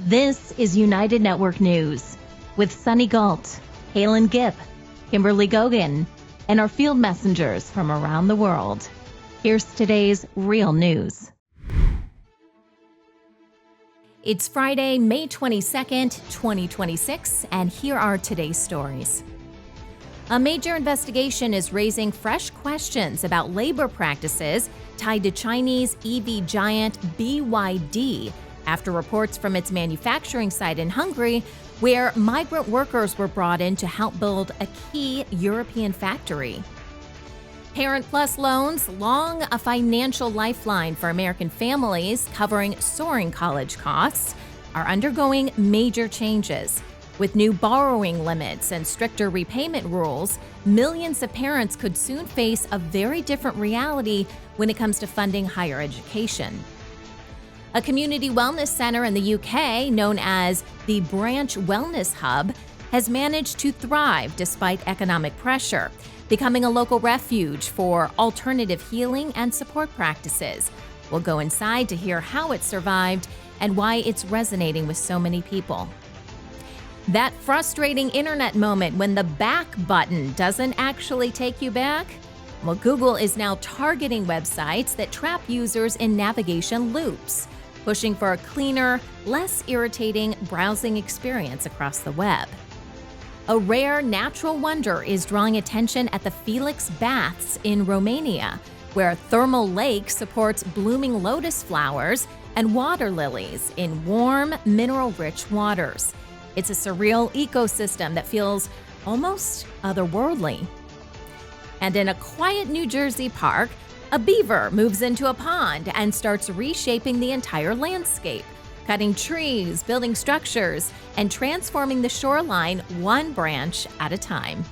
This is United Network News with Sunny Galt, Calen, Kimberly Gogan, and our field messengers from around the world. Here's today's real news. It's Friday, May 22nd, 2026, and here are today's stories. A major investigation is raising fresh questions about labor practices tied to Chinese EV giant BYD after reports from its manufacturing site in Hungary, where migrant workers were brought in to help build a key European factory. Parent Plus loans, long a financial lifeline for American families covering soaring college costs, are undergoing major changes. With new borrowing limits and stricter repayment rules, millions of parents could soon face a very different reality when it comes to funding higher education. A community wellness center in the UK, known as the Branch Wellness Hub, has managed to thrive despite economic pressure, becoming a local refuge for alternative healing and support practices. We'll go inside to hear how it survived and why it's resonating with so many people. That frustrating internet moment when the back button doesn't actually take you back? Well, Google is now targeting websites that trap users in navigation loops, pushing for a cleaner, less irritating browsing experience across the web. A rare natural wonder is drawing attention at the Felix Baths in Romania, where a thermal lake supports blooming lotus flowers and water lilies in warm, mineral-rich waters. It's a surreal ecosystem that feels almost otherworldly. And in a quiet New Jersey park, a beaver moves into a pond and starts reshaping the entire landscape, cutting trees, building structures, and transforming the shoreline one branch at a time.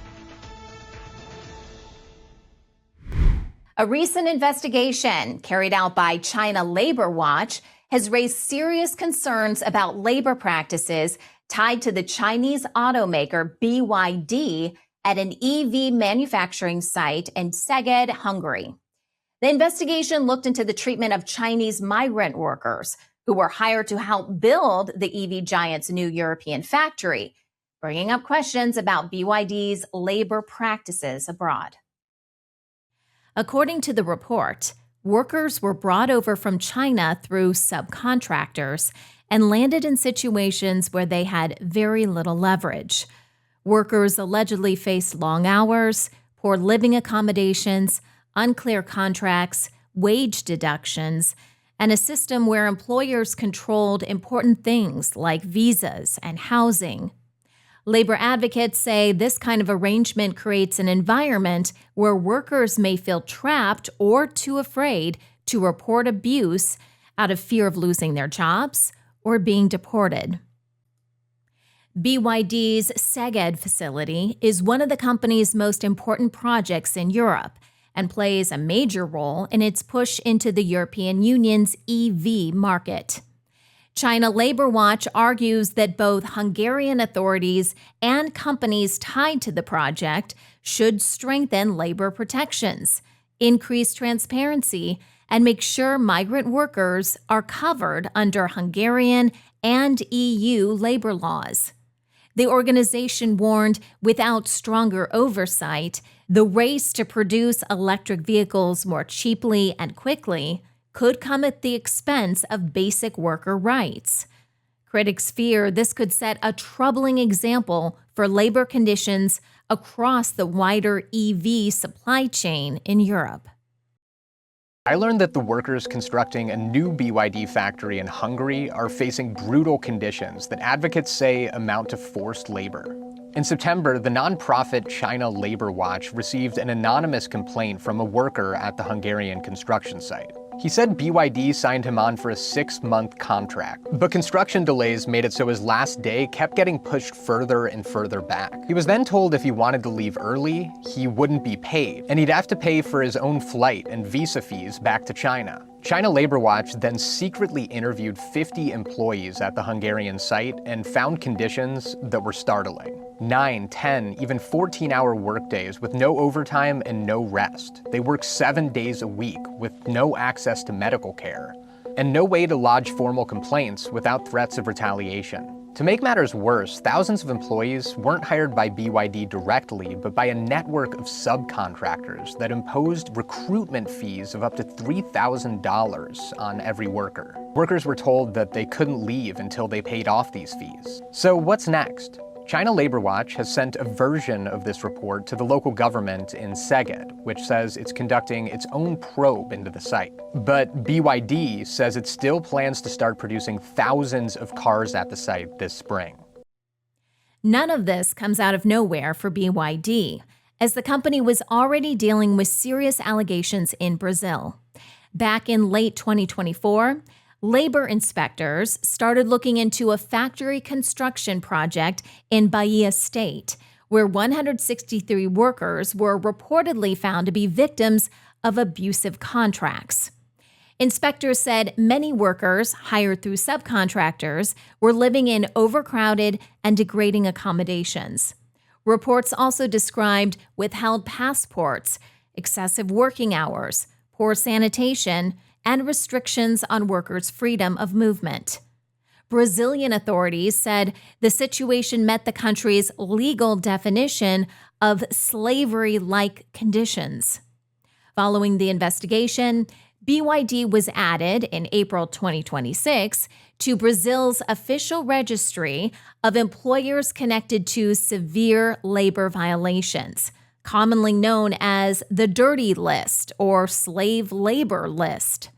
A recent investigation carried out by China Labor Watch has raised serious concerns about labor practices tied to the Chinese automaker BYD at an EV manufacturing site in Szeged, Hungary. The investigation looked into the treatment of Chinese migrant workers who were hired to help build the EV giant's new European factory, bringing up questions about BYD's labor practices abroad. According to the report, workers were brought over from China through subcontractors and landed in situations where they had very little leverage. Workers allegedly faced long hours, poor living accommodations, unclear contracts, wage deductions, and a system where employers controlled important things like visas and housing. Labor advocates say this kind of arrangement creates an environment where workers may feel trapped or too afraid to report abuse out of fear of losing their jobs or being deported. BYD's Szeged facility is one of the company's most important projects in Europe and plays a major role in its push into the European Union's EV market. China Labor Watch argues that both Hungarian authorities and companies tied to the project should strengthen labor protections, increase transparency, and make sure migrant workers are covered under Hungarian and EU labor laws. The organization warned without stronger oversight, the race to produce electric vehicles more cheaply and quickly could come at the expense of basic worker rights. Critics fear this could set a troubling example for labor conditions across the wider EV supply chain in Europe. I learned that the workers constructing a new BYD factory in Hungary are facing brutal conditions that advocates say amount to forced labor. In September, the nonprofit China Labor Watch received an anonymous complaint from a worker at the Hungarian construction site. He said BYD signed him on for a 6-month contract, but construction delays made it so his last day kept getting pushed further and further back. He was then told if he wanted to leave early, he wouldn't be paid, and he'd have to pay for his own flight and visa fees back to China. China Labor Watch then secretly interviewed 50 employees at the Hungarian site and found conditions that were startling. 9, 10, even 14-hour workdays with no overtime and no rest. They work 7 days a week with no access to medical care. and no way to lodge formal complaints without threats of retaliation. To make matters worse, thousands of employees weren't hired by BYD directly, but by a network of subcontractors that imposed recruitment fees of up to $3,000 on every worker. Workers were told that they couldn't leave until they paid off these fees. So what's next? China Labor Watch has sent a version of this report to the local government in Szeged, which says it's conducting its own probe into the site. But BYD says it still plans to start producing thousands of cars at the site this spring. None of this comes out of nowhere for BYD, as the company was already dealing with serious allegations in Brazil. Back in late 2024, labor inspectors started looking into a factory construction project in Bahia State, where 163 workers were reportedly found to be victims of abusive contracts. Inspectors said many workers hired through subcontractors were living in overcrowded and degrading accommodations. Reports also described withheld passports, excessive working hours, poor sanitation, and restrictions on workers' freedom of movement. Brazilian authorities said the situation met the country's legal definition of slavery-like conditions. Following the investigation, BYD was added in April 2026 to Brazil's official registry of employers connected to severe labor violations, commonly known as the Dirty List or Slave Labor List.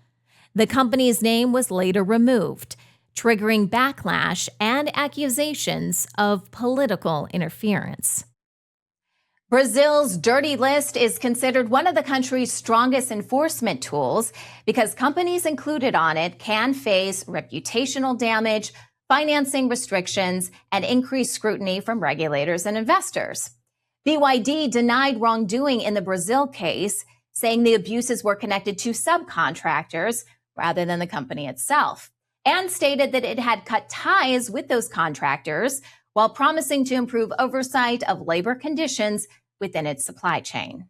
The company's name was later removed, triggering backlash and accusations of political interference. Brazil's Dirty List is considered one of the country's strongest enforcement tools because companies included on it can face reputational damage, financing restrictions, and increased scrutiny from regulators and investors. BYD denied wrongdoing in the Brazil case, saying the abuses were connected to subcontractors rather than the company itself, and stated that it had cut ties with those contractors while promising to improve oversight of labor conditions within its supply chain.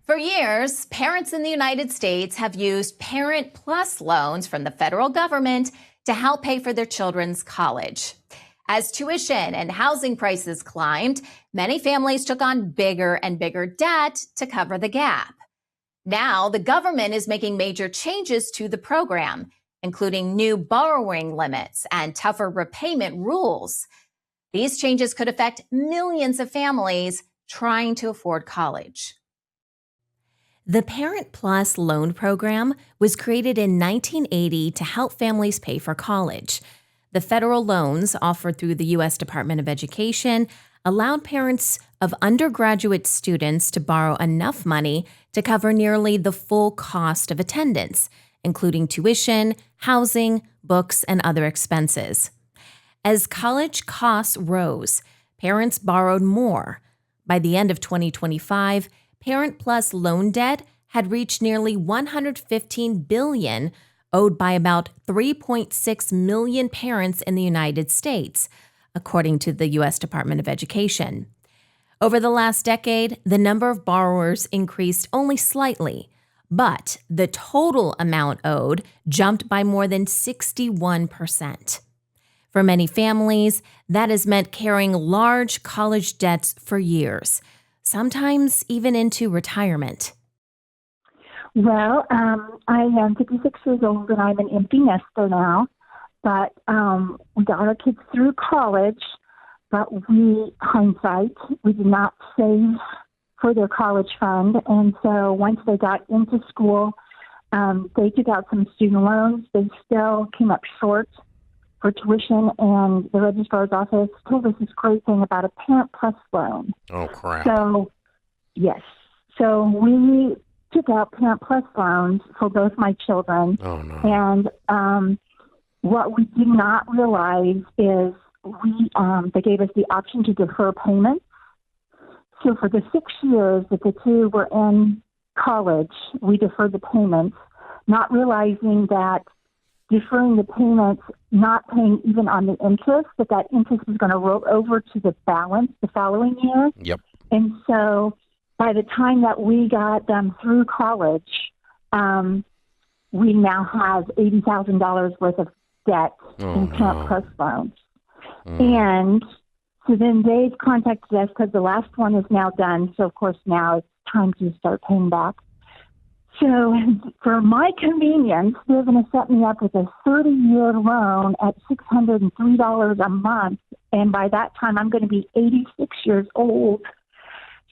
For years, parents in the United States have used Parent Plus loans from the federal government to help pay for their children's college. As tuition and housing prices climbed, many families took on bigger and bigger debt to cover the gap. Now, the government is making major changes to the program, including new borrowing limits and tougher repayment rules. These changes could affect millions of families trying to afford college. The Parent Plus loan program was created in 1980 to help families pay for college. The federal loans offered through the U.S. Department of Education allowed parents of undergraduate students to borrow enough money to cover nearly the full cost of attendance, including tuition, housing, books, and other expenses. As college costs rose, parents borrowed more. By the end of 2025, Parent Plus loan debt had reached nearly $115 billion, owed by about 3.6 million parents in the United States, according to the U.S. Department of Education. Over the last decade, the number of borrowers increased only slightly, but the total amount owed jumped by more than 61%. For many families, that has meant carrying large college debts for years, sometimes even into retirement. Well, I am 56 years old and I'm an empty nester now, but we got our kids through college, but hindsight, we did not save for their college fund. And so once they got into school, they took out some student loans. They still came up short for tuition, and the registrar's office told us this great thing about a Parent Plus loan. Oh, crap. So, yes. So we took out Parent Plus loans for both my children. Oh, no. And what we did not realize is they gave us the option to defer payments. So for the 6 years that the two were in college, we deferred the payments, not realizing that deferring the payments, not paying even on the interest, that interest was going to roll over to the balance the following year. Yep. And so by the time that we got them through college, we now have $80,000 worth of debt in Parent Plus loans. And so then they've contacted us because the last one is now done. So, of course, now it's time to start paying back. So for my convenience, they're going to set me up with a 30-year loan at $603 a month. And by that time, I'm going to be 86 years old.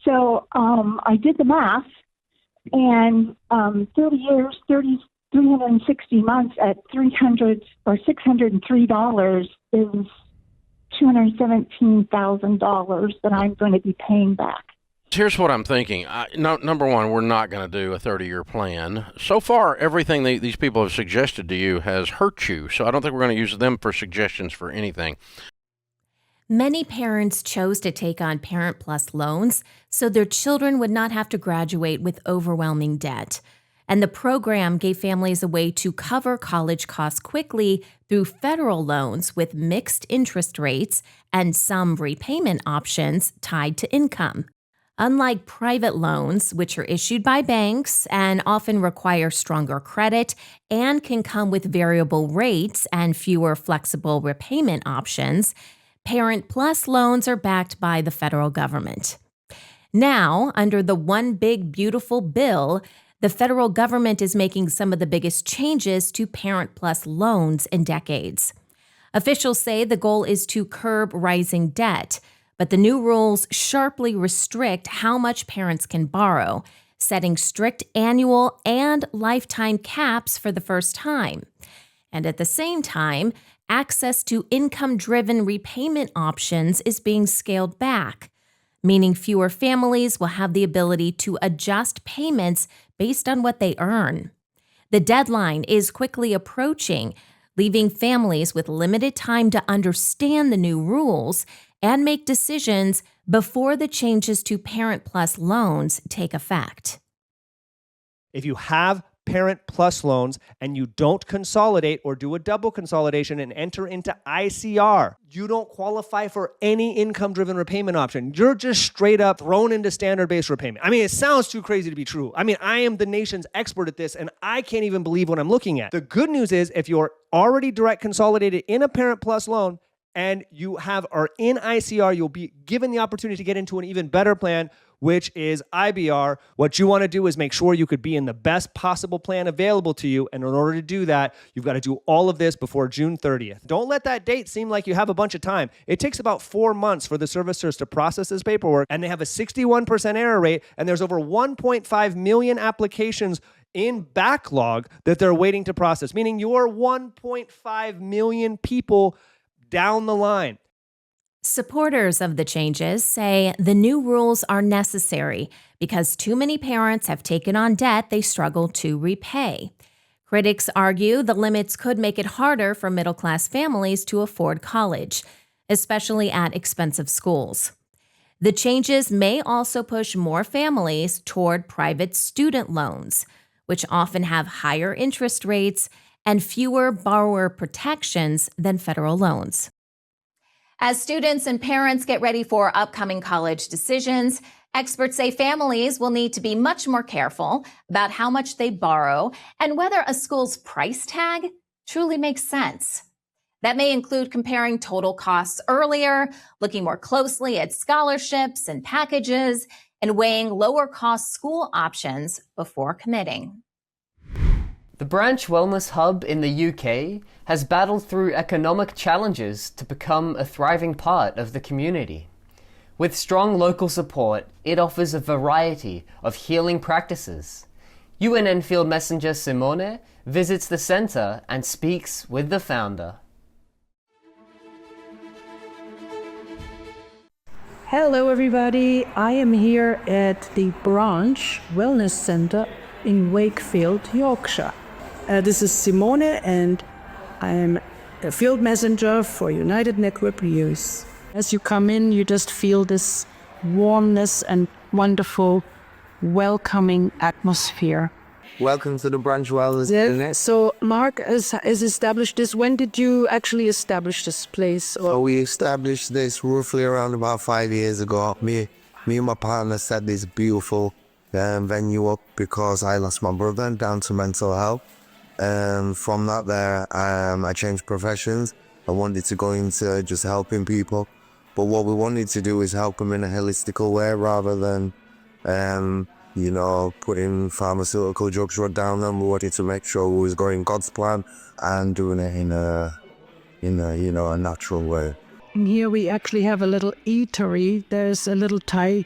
So I did the math, and 30 years, 360 months at $300 or $603 is $217,000 that I'm going to be paying back. Here's what I'm thinking. Number one, we're not going to do a 30-year plan. So far, everything these people have suggested to you has hurt you, so I don't think we're going to use them for suggestions for anything. Many parents chose to take on Parent Plus loans so their children would not have to graduate with overwhelming debt. And the program gave families a way to cover college costs quickly through federal loans with mixed interest rates and some repayment options tied to income. Unlike private loans, which are issued by banks and often require stronger credit and can come with variable rates and fewer flexible repayment options, Parent Plus loans are backed by the federal government. Now, under the One Big Beautiful Bill, the federal government is making some of the biggest changes to Parent Plus loans in decades. Officials say the goal is to curb rising debt, but the new rules sharply restrict how much parents can borrow, setting strict annual and lifetime caps for the first time. And at the same time, access to income-driven repayment options is being scaled back, meaning fewer families will have the ability to adjust payments based on what they earn. The deadline is quickly approaching, leaving families with limited time to understand the new rules and make decisions before the changes to Parent Plus loans take effect. If you have Parent Plus loans and you don't consolidate or do a double consolidation and enter into ICR, you don't qualify for any income-driven repayment option. You're just straight up thrown into standard-based repayment. I mean, it sounds too crazy to be true. I mean, I am the nation's expert at this, and I can't even believe what I'm looking at. The good news is if you're already direct consolidated in a Parent Plus loan and you are in ICR, you'll be given the opportunity to get into an even better plan, which is IBR. What you want to do is make sure you could be in the best possible plan available to you. And in order to do that, you've got to do all of this before June 30th. Don't let that date seem like you have a bunch of time. It takes about 4 months for the servicers to process this paperwork, and they have a 61% error rate, and there's over 1.5 million applications in backlog that they're waiting to process, meaning you're 1.5 million people down the line. Supporters of the changes say the new rules are necessary because too many parents have taken on debt they struggle to repay. Critics argue the limits could make it harder for middle-class families to afford college, especially at expensive schools. The changes may also push more families toward private student loans, which often have higher interest rates and fewer borrower protections than federal loans. As students and parents get ready for upcoming college decisions, experts say families will need to be much more careful about how much they borrow and whether a school's price tag truly makes sense. That may include comparing total costs earlier, looking more closely at scholarships and packages, and weighing lower-cost school options before committing. The Branch Wellness Hub in the UK has battled through economic challenges to become a thriving part of the community. With strong local support, it offers a variety of healing practices. UNN Field Messenger Simone visits the centre and speaks with the founder. Hello everybody, I am here at the Branch Wellness Centre in Wakefield, Yorkshire. This is Simone and I'm a field messenger for United Network Youth. As you come in, you just feel this warmness and wonderful, welcoming atmosphere. Welcome to the Branch Wellness. So Mark has established this. When did you actually establish this place? So we established this roughly around about 5 years ago. Me and my partner set this beautiful venue up because I lost my brother down to mental health. From that there, I changed professions. I wanted to go into just helping people. But what we wanted to do is help them in a holistical way rather than, putting pharmaceutical drugs right down them. We wanted to make sure we was going God's plan and doing it in a natural way. And here we actually have a little eatery. There's a little Thai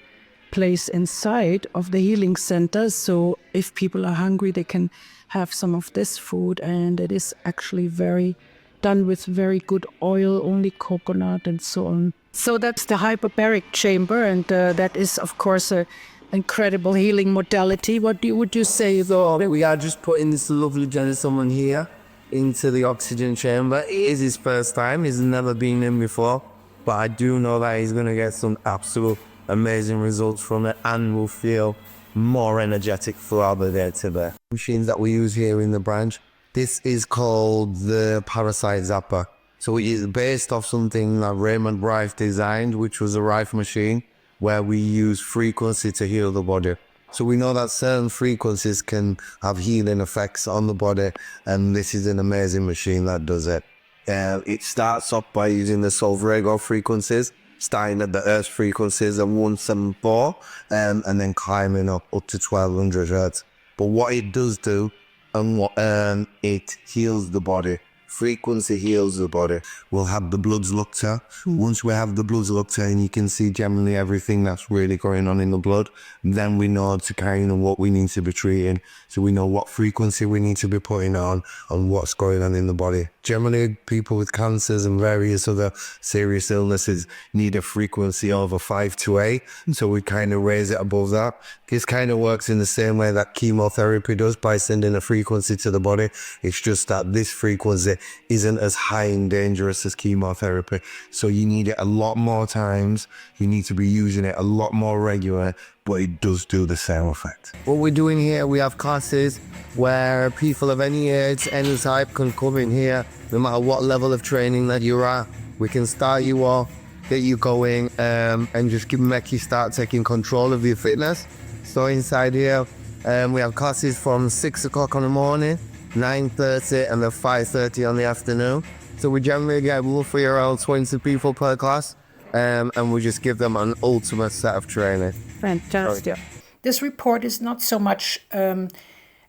place inside of the healing center. So if people are hungry, they can have some of this food. And it is actually done with very good oil, only coconut and so on. So that's the hyperbaric chamber. And that is, of course, an incredible healing modality. What would you say, though? We are just putting this lovely gentleman here into the oxygen chamber. It is his first time. He's never been in before. But I do know that he's going to get some absolute amazing results from it and will feel more energetic throughout the day today. Machines that we use here in the branch, this is called the Parasite Zapper. So it is based off something that Raymond Rife designed, which was a Rife machine, where we use frequency to heal the body. So we know that certain frequencies can have healing effects on the body, and this is an amazing machine that does it. It starts off by using the Solvrego frequencies, starting at the Earth frequencies at 174, and then climbing up to 1200 hertz. But what it does do, it heals the body. Frequency heals the body. We'll have the bloods looked at. Once we have the bloods looked at and you can see generally everything that's really going on in the blood, then we know to kind of what we need to be treating. So we know what frequency we need to be putting on what's going on in the body. Generally, people with cancers and various other serious illnesses need a frequency over 5 to 8. So we kind of raise it above that. This kind of works in the same way that chemotherapy does by sending a frequency to the body. It's just that this frequency isn't as high and dangerous as chemotherapy. So you need it a lot more times. You need to be using it a lot more regular, but it does do the same effect. What we're doing here, we have classes where people of any age, any type can come in here, no matter what level of training that you're at. We can start you off, get you going, and just make you start taking control of your fitness. So inside here, we have classes from 6 o'clock in the morning, 9:30 and then 5:30 on the afternoon. So we generally get roughly around 20 people per class, and we just give them an ultimate set of training. Fantastic. This report is not so much an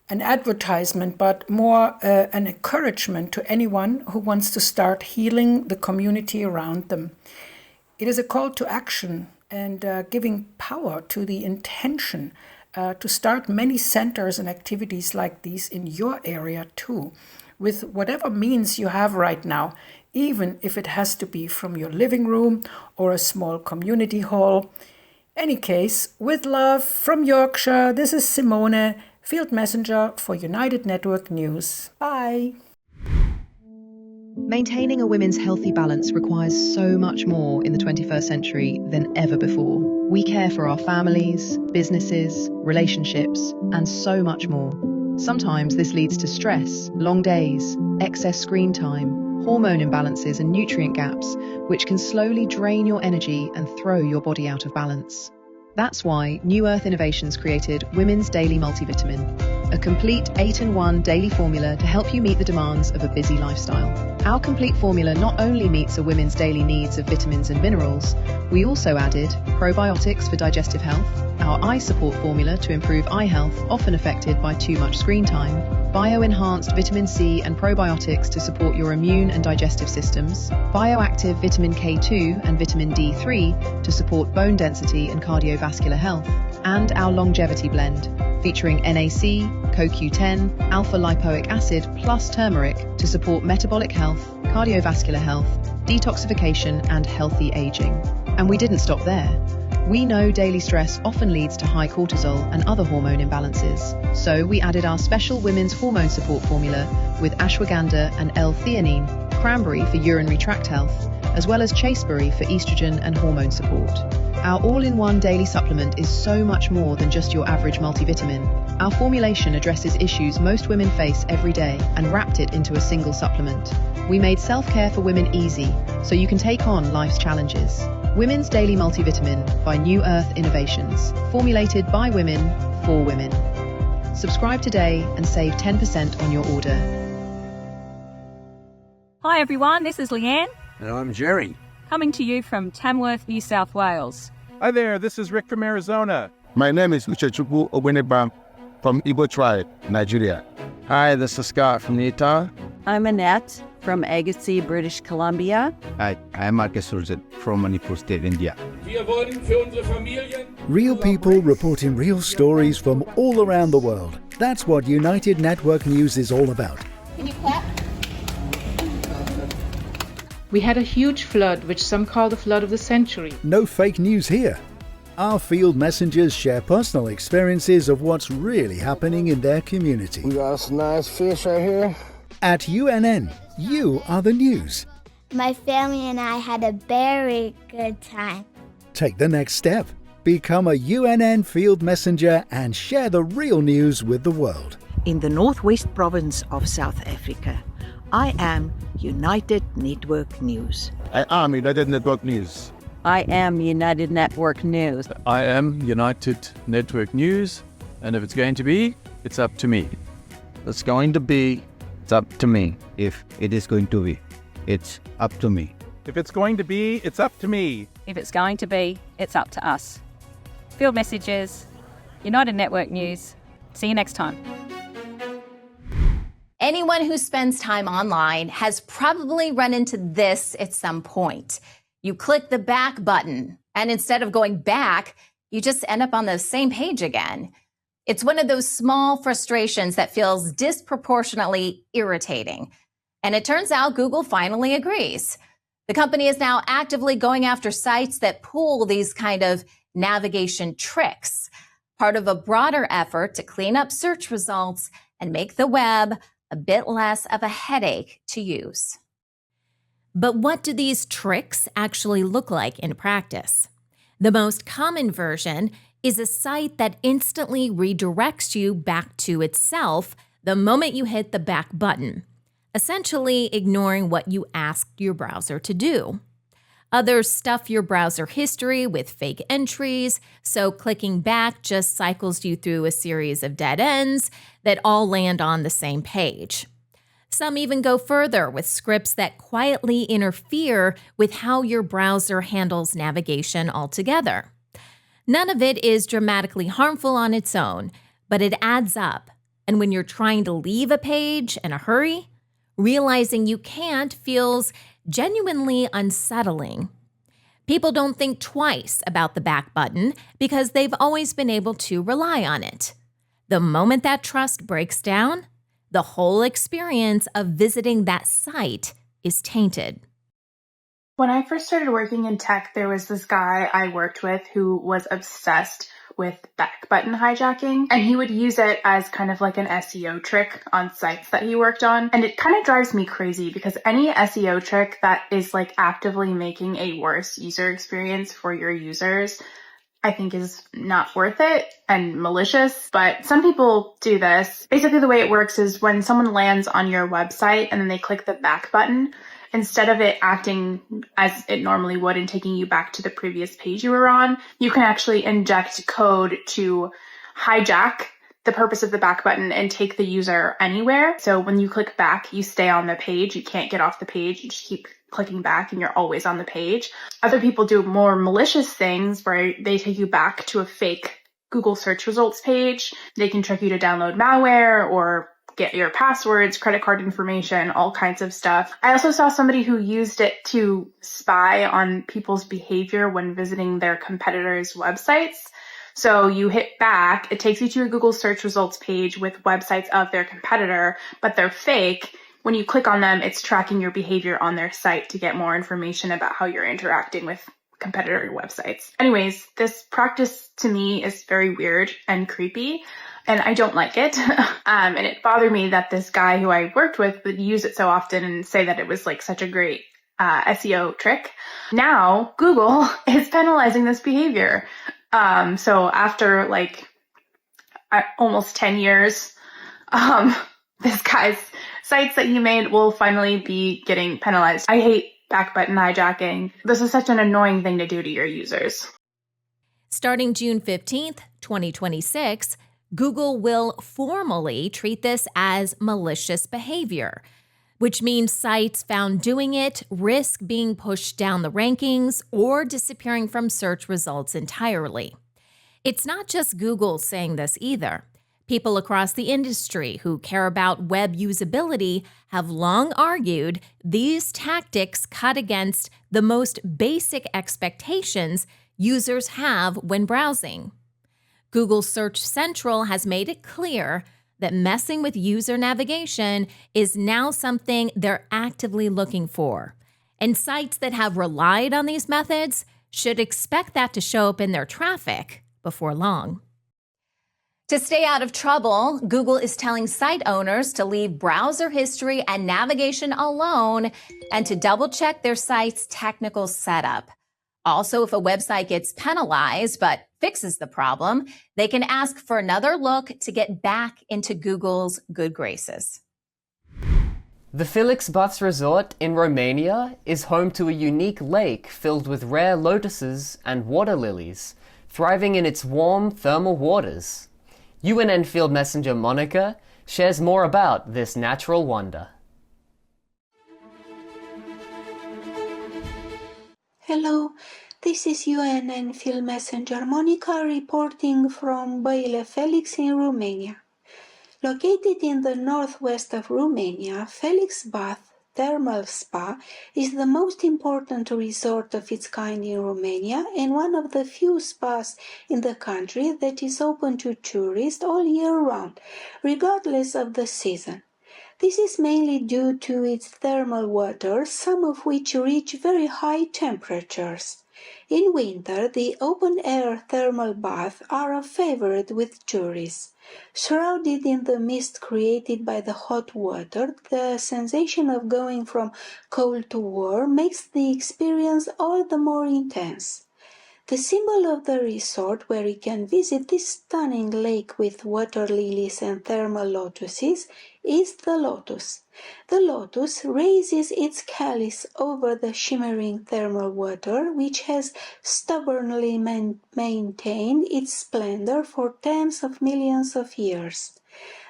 advertisement, but more an encouragement to anyone who wants to start healing the community around them. It is a call to action and giving power to the intention to start many centers and activities like these in your area too, with whatever means you have right now, even if it has to be from your living room or a small community hall. Any case, with love from Yorkshire, this is Simone, Field Messenger for United Network News. Bye. Maintaining a women's healthy balance requires so much more in the 21st century than ever before. We care for our families, businesses, relationships, and so much more. Sometimes this leads to stress, long days, excess screen time, hormone imbalances and nutrient gaps, which can slowly drain your energy and throw your body out of balance. That's why New Earth Innovations created Women's Daily Multivitamin, a complete 8-in-1 daily formula to help you meet the demands of a busy lifestyle. Our complete formula not only meets a women's daily needs of vitamins and minerals, we also added probiotics for digestive health, our eye support formula to improve eye health often affected by too much screen time, bio-enhanced vitamin C and probiotics to support your immune and digestive systems, bioactive vitamin K2 and vitamin D3 to support bone density and cardiovascular health, and our longevity blend, featuring NAC, CoQ10, alpha-lipoic acid plus turmeric to support metabolic health, cardiovascular health, detoxification and healthy aging. And we didn't stop there. We know daily stress often leads to high cortisol and other hormone imbalances. So we added our special women's hormone support formula with ashwagandha and L-theanine, cranberry for urinary tract health, as well as chasteberry for estrogen and hormone support. Our all-in-one daily supplement is so much more than just your average multivitamin. Our formulation addresses issues most women face every day and wrapped it into a single supplement. We made self-care for women easy, so you can take on life's challenges. Women's Daily Multivitamin by New Earth Innovations, formulated by women, for women. Subscribe today and save 10% on your order. Hi everyone, this is Leanne. And I'm Jerry. Coming to you from Tamworth, New South Wales. Hi there, this is Rick from Arizona. My name is Uchechukwu Ogbeneba from Igbo tribe, Nigeria. Hi, this is Scott from Utah. I'm Annette from Agassiz, British Columbia. Hi, I'm Marcus Surzet from Manipur State, India. Real people reporting real stories from all around the world. That's what United Network News is all about. Can you clap? We had a huge flood, which some call the flood of the century. No fake news here. Our field messengers share personal experiences of what's really happening in their community. We got some nice fish right here. At UNN, you are the news. My family and I had a very good time. Take the next step. Become a UNN field messenger and share the real news with the world. In the northwest province of South Africa, I am United Network News. I am United Network News. I am United Network News. I am United Network News, and if it's going to be, it's up to me. It's going to be, it's up to me. If it is going to be, it's up to me. If it's going to be, it's up to me. If it's going to be, it's up to us. Field Messages, United Network News. See you next time. Anyone who spends time online has probably run into this at some point. You click the back button, and instead of going back, you just end up on the same page again. It's one of those small frustrations that feels disproportionately irritating. And it turns out Google finally agrees. The company is now actively going after sites that pull these kind of navigation tricks, part of a broader effort to clean up search results and make the web a bit less of a headache to use. But what do these tricks actually look like in practice? The most common version is a site that instantly redirects you back to itself the moment you hit the back button, essentially ignoring what you asked your browser to do. Others stuff your browser history with fake entries, so clicking back just cycles you through a series of dead ends that all land on the same page. Some even go further with scripts that quietly interfere with how your browser handles navigation altogether. None of it is dramatically harmful on its own, but it adds up. And when you're trying to leave a page in a hurry, realizing you can't feels genuinely unsettling. People don't think twice about the back button because they've always been able to rely on it. The moment that trust breaks down, the whole experience of visiting that site is tainted. When I first started working in tech, there was this guy I worked with who was obsessed with back button hijacking, and he would use it as kind of like an SEO trick on sites that he worked on. And it kind of drives me crazy because any SEO trick that is like actively making a worse user experience for your users, I think is not worth it and malicious, but some people do this. Basically, the way it works is when someone lands on your website and then they click the back button, instead of it acting as it normally would and taking you back to the previous page you were on, you can actually inject code to hijack the purpose of the back button and take the user anywhere. So when you click back, you stay on the page. You can't get off the page. You just keep clicking back and you're always on the page. Other people do more malicious things where they take you back to a fake Google search results page. They can trick you to download malware or get your passwords, credit card information, all kinds of stuff. I also saw somebody who used it to spy on people's behavior when visiting their competitors' websites. So you hit back, it takes you to a Google search results page with websites of their competitor, but they're fake. When you click on them, it's tracking your behavior on their site to get more information about how you're interacting with competitor websites. Anyways, this practice to me is very weird and creepy, and I don't like it. And it bothered me that this guy who I worked with would use it so often and say that it was like such a great SEO trick. Now, Google is penalizing this behavior. So after like almost 10 years, this guy's sites that he made will finally be getting penalized. I hate back button hijacking. This is such an annoying thing to do to your users. Starting June 15th, 2026, Google will formally treat this as malicious behavior, which means sites found doing it risk being pushed down the rankings or disappearing from search results entirely. It's not just Google saying this either. People across the industry who care about web usability have long argued these tactics cut against the most basic expectations users have when browsing. Google Search Central has made it clear that messing with user navigation is now something they're actively looking for. And sites that have relied on these methods should expect that to show up in their traffic before long. To stay out of trouble, Google is telling site owners to leave browser history and navigation alone and to double-check their site's technical setup. Also, if a website gets penalized but fixes the problem, they can ask for another look to get back into Google's good graces. The Felix Baths Resort in Romania is home to a unique lake filled with rare lotuses and water lilies, thriving in its warm thermal waters. UNN Field Messenger Monica shares more about this natural wonder. Hello, this is UNN Field Messenger Monica reporting from Baile Felix in Romania. Located in the northwest of Romania, Felix Bath Thermal Spa is the most important resort of its kind in Romania and one of the few spas in the country that is open to tourists all year round, regardless of the season. This is mainly due to its thermal waters, some of which reach very high temperatures. In winter, the open-air thermal baths are a favorite with tourists. Shrouded in the mist created by the hot water, the sensation of going from cold to warm makes the experience all the more intense. The symbol of the resort, where you can visit this stunning lake with water lilies and thermal lotuses, is the lotus. The lotus raises its chalice over the shimmering thermal water, which has stubbornly maintained its splendor for tens of millions of years.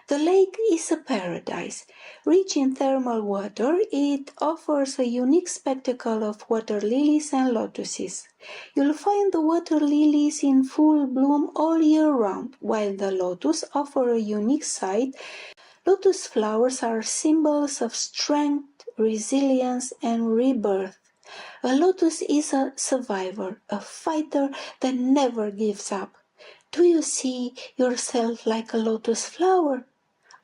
The lake is a paradise. Rich in thermal water, it offers a unique spectacle of water lilies and lotuses. You'll find the water lilies in full bloom all year round, while the lotus offer a unique sight. Lotus flowers are symbols of strength, resilience, and rebirth. A lotus is a survivor, a fighter that never gives up. Do you see yourself like a lotus flower?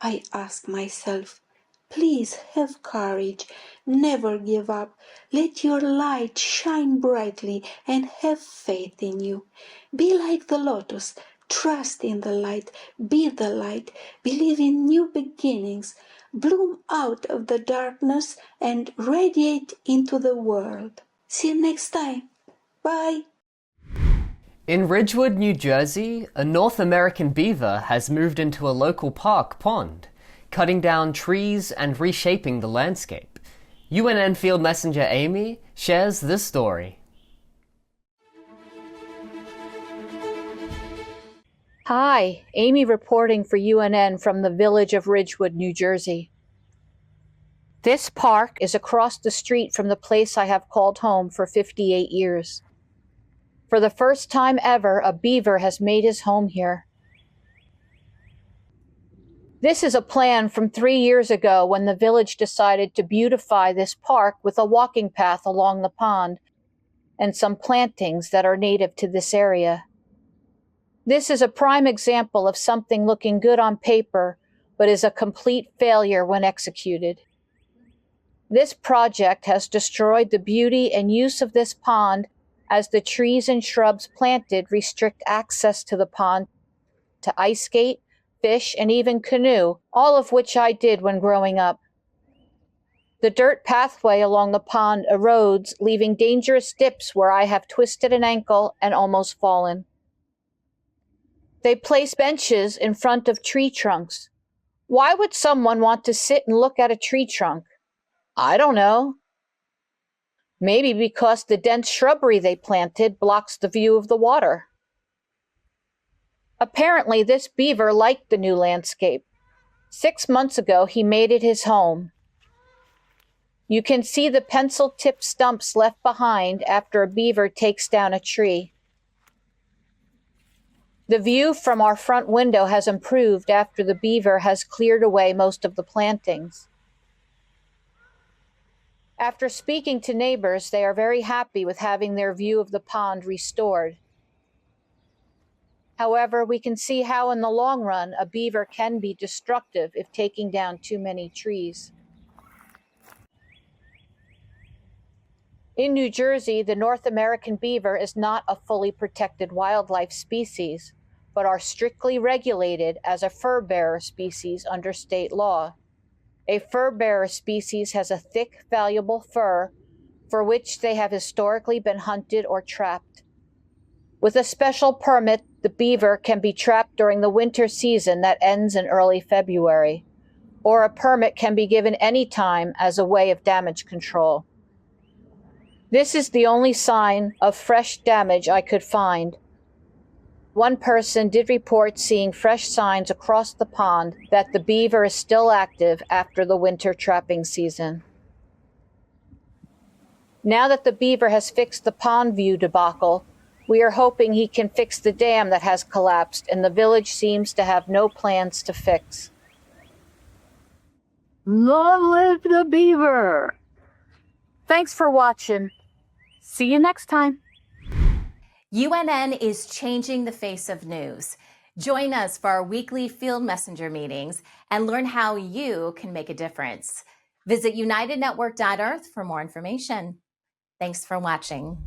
I ask myself. Please have courage, never give up, let your light shine brightly and have faith in you. Be like the lotus, trust in the light, be the light, believe in new beginnings, bloom out of the darkness and radiate into the world. See you next time. Bye. In Ridgewood, New Jersey, a North American beaver has moved into a local park pond, cutting down trees and reshaping the landscape. UNN Field Messenger Amy shares this story. Hi, Amy reporting for UNN from the village of Ridgewood, New Jersey. This park is across the street from the place I have called home for 58 years. For the first time ever, a beaver has made his home here. This is a plan from 3 years ago when the village decided to beautify this park with a walking path along the pond and some plantings that are native to this area. This is a prime example of something looking good on paper, but is a complete failure when executed. This project has destroyed the beauty and use of this pond as the trees and shrubs planted restrict access to the pond to ice skate, fish, and even canoe, all of which I did when growing up. The dirt pathway along the pond erodes, leaving dangerous dips where I have twisted an ankle and almost fallen. They place benches in front of tree trunks. Why would someone want to sit and look at a tree trunk? I don't know. Maybe because the dense shrubbery they planted blocks the view of the water. Apparently, this beaver liked the new landscape. 6 months ago, he made it his home. You can see the pencil-tipped stumps left behind after a beaver takes down a tree. The view from our front window has improved after the beaver has cleared away most of the plantings. After speaking to neighbors, they are very happy with having their view of the pond restored. However, we can see how in the long run a beaver can be destructive if taking down too many trees. In New Jersey, the North American beaver is not a fully protected wildlife species, but are strictly regulated as a fur-bearer species under state law. A fur-bearer species has a thick, valuable fur for which they have historically been hunted or trapped. With a special permit, the beaver can be trapped during the winter season that ends in early February, or a permit can be given any time as a way of damage control. This is the only sign of fresh damage I could find. One person did report seeing fresh signs across the pond that the beaver is still active after the winter trapping season. Now that the beaver has fixed the pond view debacle, we are hoping he can fix the dam that has collapsed and the village seems to have no plans to fix. Long live the beaver! Thanks for watching. See you next time. UNN is changing the face of news. Join us for our weekly Field Messenger meetings and learn how you can make a difference. Visit unitednetwork.earth for more information. Thanks for watching.